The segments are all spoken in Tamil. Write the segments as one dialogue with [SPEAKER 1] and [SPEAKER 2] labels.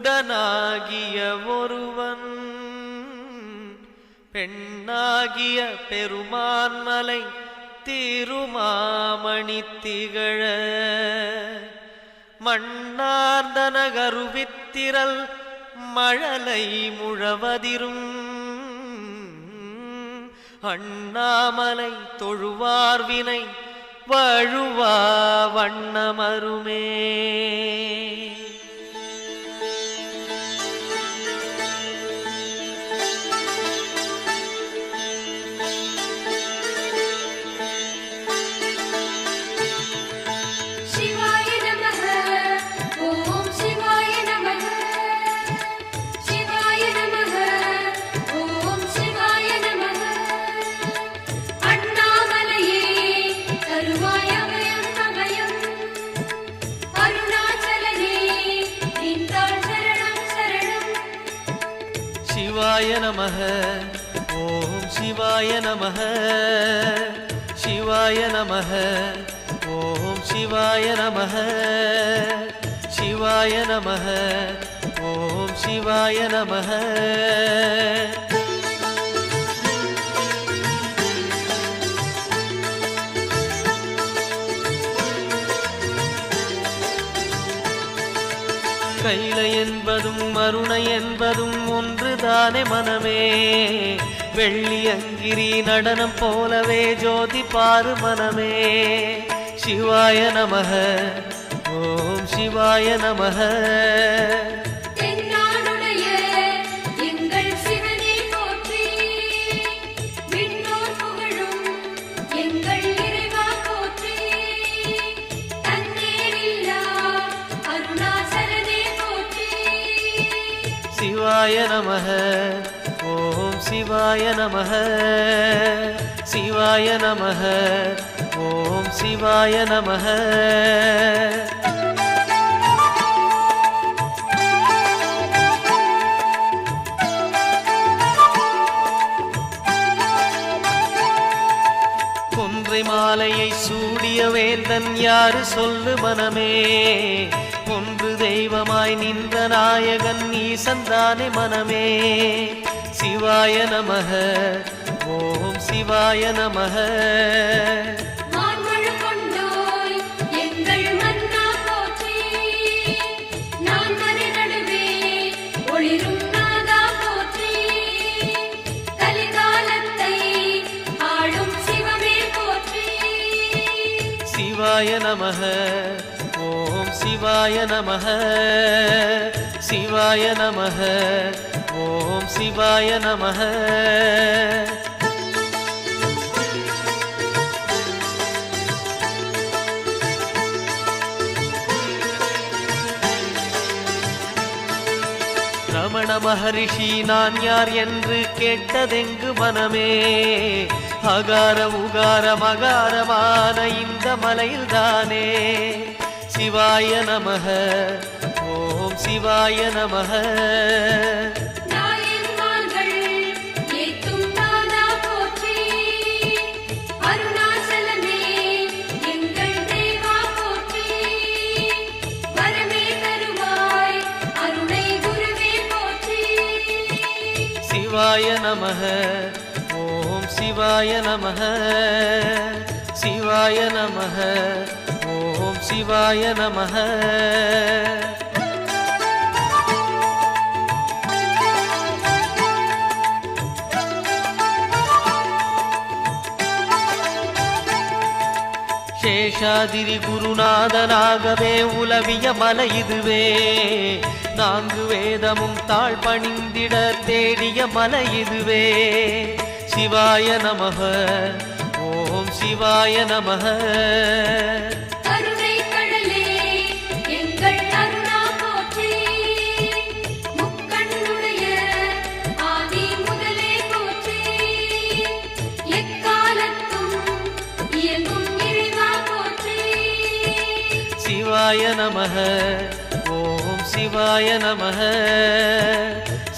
[SPEAKER 1] உடனாகிய ஒருவன் பெண்ணாகிய பெருமான்மலை திருமாமணி திகழ மண்ணார்ந்தன கருவித்திரல் மழலை முழவதிரும் அண்ணாமலை தொழுவார்வினை வழுவா வண்ணமருமே. சிவாய நமः ஓம் சிவாய நமः சிவாய நமः ஓம் சிவாய நமः சிவாய நமः ஓம் சிவாய நமः. கைலை என்பதும் மருணை என்பதும் ஒன்றுதானே மனமே. வெள்ளி அங்கிரி நடனம் போலவே ஜோதி பாரு மனமே. சிவாய நமः ஓம் சிவாய நமः. சிவாய நமः ஓம் சிவாய நமः சிவாய நமः ஓம் சிவாய நமः. கொன்றை மாலையை சூடிய வேந்தன் யாரு சொல்லு மனமே. ஒன்று தெய்வமாய் நின்ற நாயகன் ஈசந்தானே மனமே. சிவாய நமः ஓம் சிவாய நமः. சிவாய நமः ஓம் சிவாய நமः சிவாய நமः ஓம் சிவாய நமः. ரமண மகரிஷி நான் யார் என்று கேட்டதெங்கு மனமே. அகார உகார மகாரமான இந்த மலையில்தானே. சிவாய நமः ஓம் சிவாய நமः. சிவாய நமः ஓம் சிவாய நமः சிவாய நமः ஓம் சிவாய நமः. சேஷாதிரி குருநாதனாகவே உலவிய மலை இதுவே. நான்கு வேதமும் தாழ் பணிந்திட தேடிய மலை இதுவே. சிவாய நமः ஓம் சிவாய நமः. சிவாய நமः ஓம் சிவாய நமः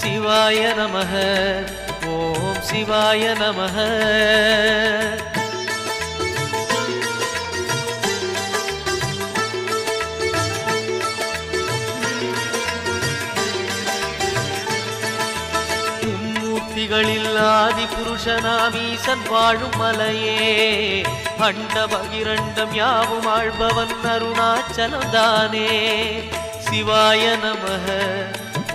[SPEAKER 1] சிவாய நமः ஓம் சிவாய நமः. சிருஷ்டிகளில் ஆதி புருஷனாமீசன் வாழும் மலையே அண்ட பகிரண்டம் யாவும் ஆழ்பவன் அருணாச்சலம் தானே சிவாய நமஹ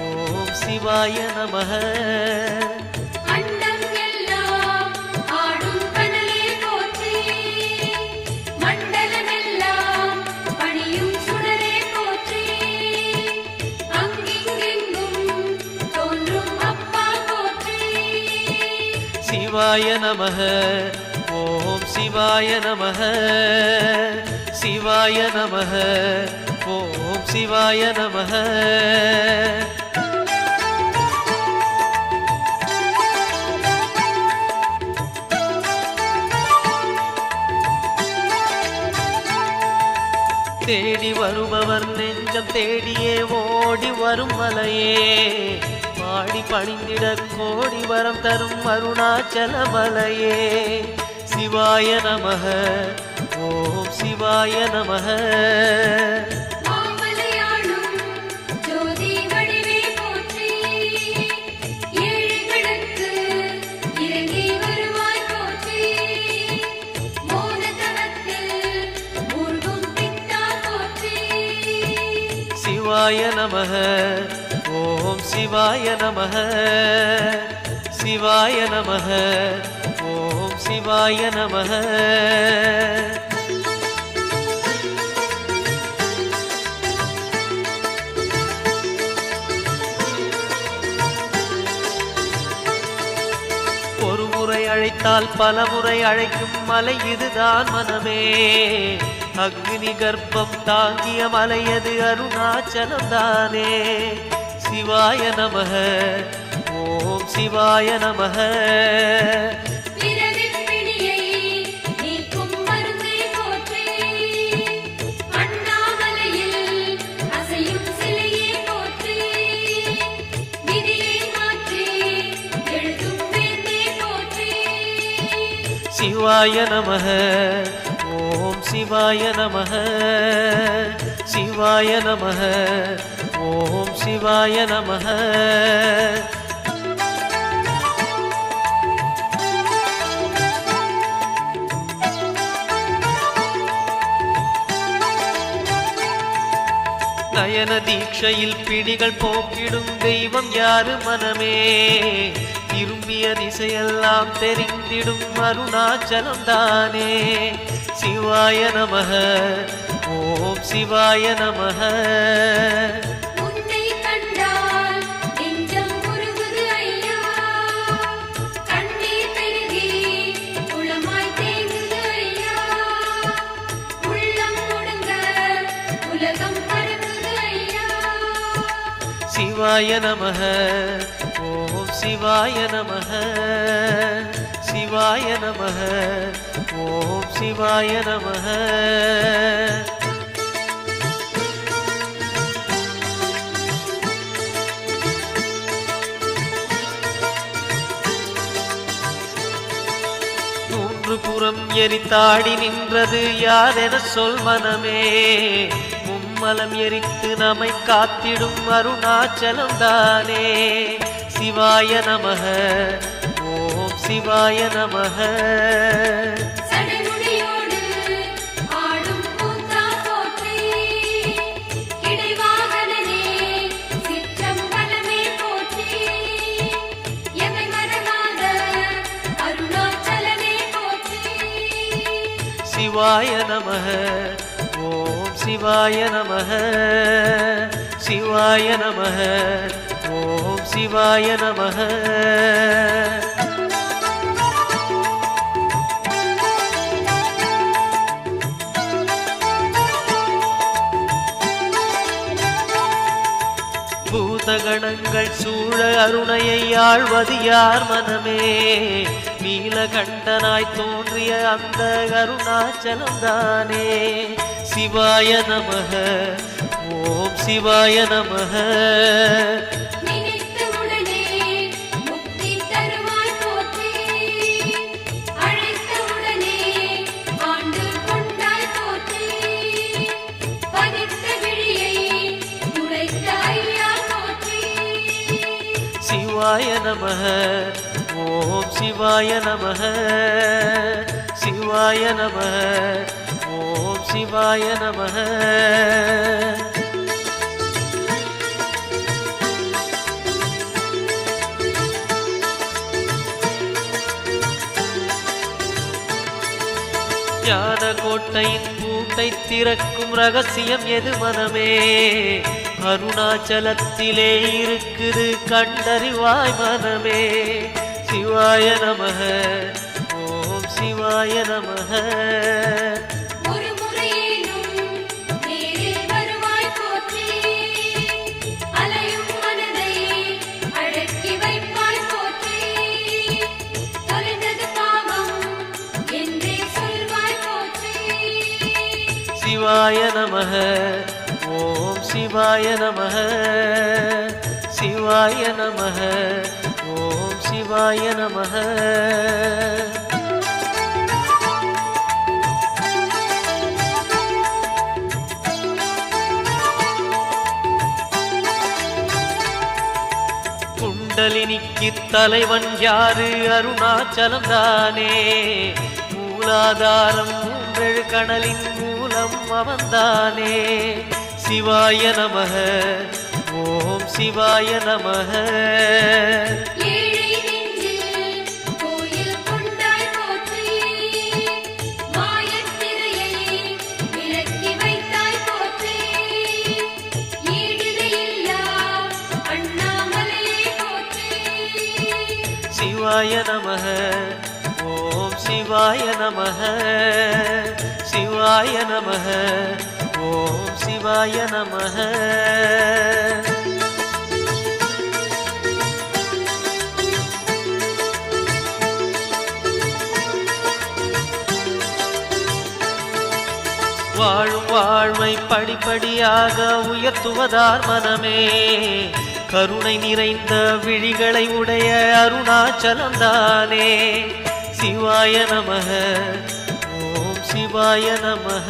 [SPEAKER 1] ஓம் சிவாய நமஹ சிவாய நமஹ ஓம் சிவாய நமஹ சிவாய நமஹ ஓம் சிவாய நமஹ தேடி வருபவர் நெஞ்சம் தேடியே ஓடி வரும் மலையே பாடி பணிந்திட கோடி வரம் தரும் அருணாச்சல மலையே சிவாய நமஹ ஓம் சிவாய நமஹ சிவாய நமஹ ஓம் சிவாய நமஹ சிவாய நமஹ ஓம் சிவாய நமஹ ஒரு முறை அழைத்தால் பல முறை அழைக்கும் மலை இதுதான் மனமே அக்னி கர்ப்பம் தாங்கிய மலையது அருணாச்சலம் தானே சிவாய நமஹ ஓம் சிவாய நமஹ சிவாய நமஹ ஓம் சிவாய நமஹ சிவாய நமஹ ஓம் சிவாய நமஹ நயன தீட்சையில் பிணிகள் போக்கிடும் தெய்வம் யாரு மனமே திரும்பிய திசையெல்லாம் தெரிந்திடும் அருணாச்சலம் தானே சிவாய நமஹ ஓம் சிவாய நமஹ சிவாய நமஹ ஓம் சிவாய நமஹ சிவாய நமஹ ஓம் சிவாய நமஹ மூன்று புறம் எரித்தாடி நின்றது யாரென சொல் மனமே மலம் எரித்து நம்மை காத்திடும் அருணாச்சலம் தானே சிவாய நமஹ ஓம் சிவாய நமஹ சிவாய நமஹ ஓம் சிவாய நமஹ சிவாய நமஹ ஓம் சிவாய நமஹ பூதகணங்கள் சூழ அருணையை ஆழ்வது யார் மனமே நீலகண்டனாய் தோன்றிய அந்த அருணாச்சலம் தானே சிவாய நமஹ ஓம் சிவாய நமஹ சிவாய நமஹ ஓம் சிவாய நமः சிவாய நமः ஓம் சிவாய நமः. ஞான கோட்டையின் பூட்டை திறக்கும் ரகசியம் எது மனமே? அருணாச்சலத்திலே இருக்குது கண்டறிவாய் மனமே. சிவாய நமः ஓம் சிவாய நமः. சிவாய நமः ஓம் சிவாய நமः சிவாய நமः ஓம் சிவாய நமः. குண்டலினிக்கு தலைவன் யாரு? அருணாச்சலம் தானே. மூலாதாரம் மூன்றெழு கணலின் மூலம் அவன்தானே. சிவாய நமः ஓம் சிவாய நமः. சிவாய நமः ஓம் சிவாய நமः சிவாய நமः ஓம் சிவாய நமः. வாழும் வாழ்வை படிப்படியாக உயர்த்துவதார் மனமே. கருணை நிறைந்த விழிகளை உடைய அருணாச்சலம் தானே. சிவாய நமः ஓம் சிவாய நமः.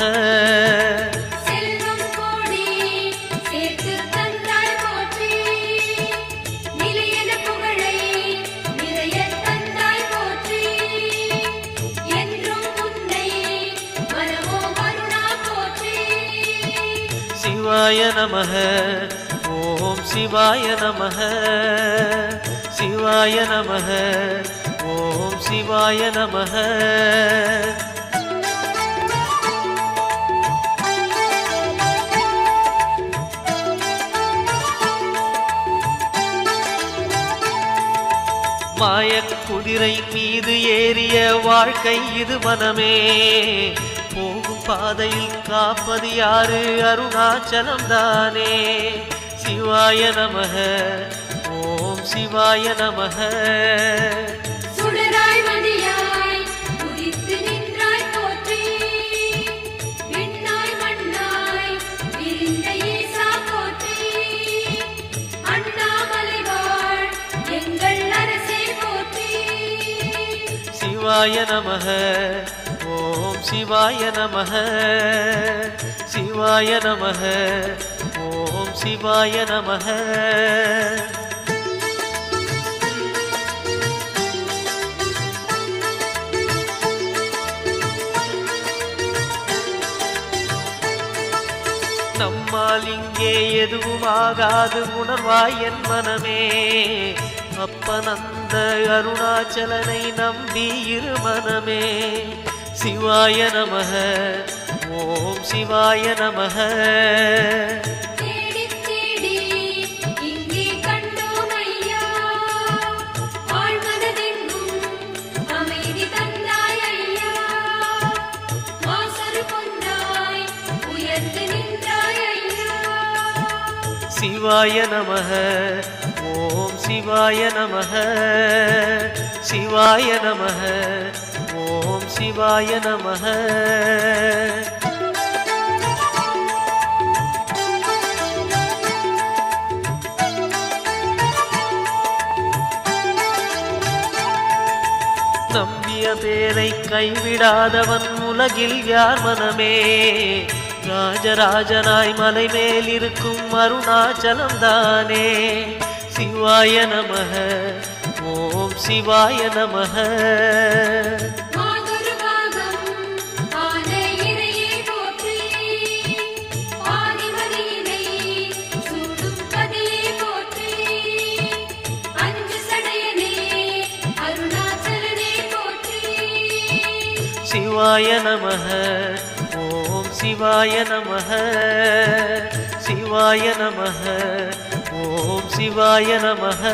[SPEAKER 1] சிவாய நமः ஓம் சிவாய நமः சிவாய நமः ஓம் சிவாய நமः. மாயக் குதிரை மீது ஏறிய வாழ்க்கை இது மனமே. போகும் பாதையில் காப்பது யாரு? அருணாச்சலம் தானே. சிவாய நமः ஓம் சிவாய நமः. சிவாய நமः ஓம் சிவாய நமः சிவாய நமः ஓம் சிவாய நமः. நம்மால் இங்கே எதுவும் ஆகாது உணர்வாய் என் மனமே. அப்பனந்த அருணாச்சலனை நம்பி இரு மனமே. சிவாய நமः ஓம் சிவாய நமः. சிவாய நமः ஓம் சிவாய நமः சிவாய நமः ஓம் சிவாய நமः. நம்பிய பேரை கைவிடாதவன் உலகில் யார் மனமே. ராஜராஜனாய் மலை மேல் இருக்கும் அருணாச்சலம் தானே. சிவாய நமः ஓம் ஓம் சிவாய நமஹ. சிவாய நமஹ. ஓம் சிவாய நமஹ. சிவாய நமஹ. ஓம் சிவாய நமஹ.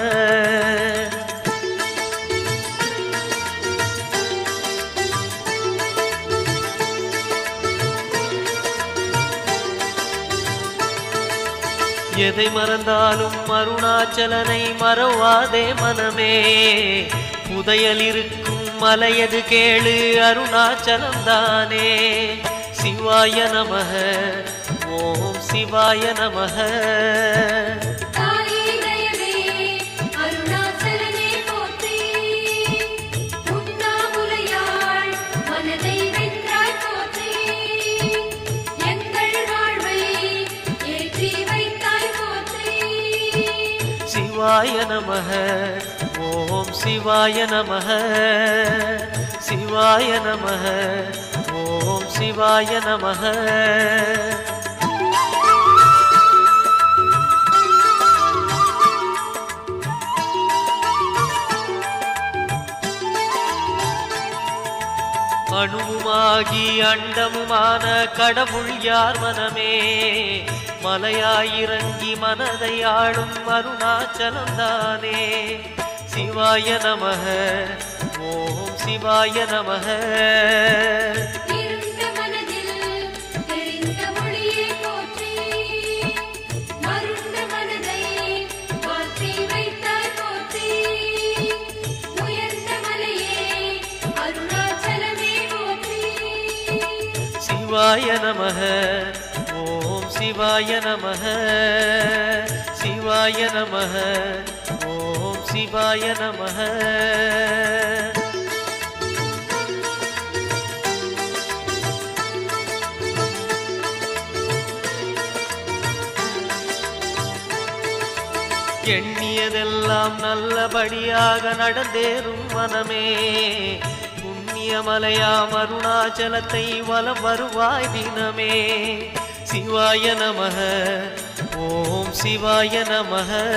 [SPEAKER 1] எதை மறந்தாலும் அருணாச்சலனை மறவாதே மனமே. புதையல் இருக்கும் மலையது கேளு அருணாச்சலம் தானே. சிவாய நமஹ. ஓம் சிவாய நமஹ. சிவாய நமஹ. ஓம் சிவாய நமஹ. சிவாய நமஹ. ஓம் சிவாய நமஹ. அணுவுமாகி அண்டமுமான கடவுள் யார் மனமே. மலையாயிறங்கி மனதை ஆளும் அருணாச்சலம் தானே. சிவாய நமஹ. ஓம் சிவாய நமஹ. சிவாய நமஹ. ஓம் சிவாய நமஹ. சிவாய நமஹ. ஓம் சிவாய நமஹ. எண்ணியதெல்லாம் நல்லபடியாக நடந்தேறும் மனமே. புண்ணியமலையாம் அருணாச்சலத்தை வலம் வருவாய் தினமே. சிவாய நமஹ. ஓம் சிவாய நமஹ.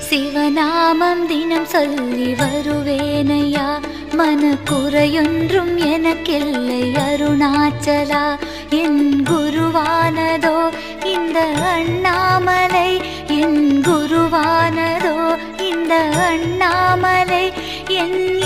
[SPEAKER 2] சிவநாமம் தினம் சொல்லி வருவேனையா. மனக்குறையொன்றும் எனக்கில்லை அருணாச்சலா. என் குருவானதோ இந்த அண்ணாமலை. என் குருவானதோ இந்த அண்ணாமலை. என்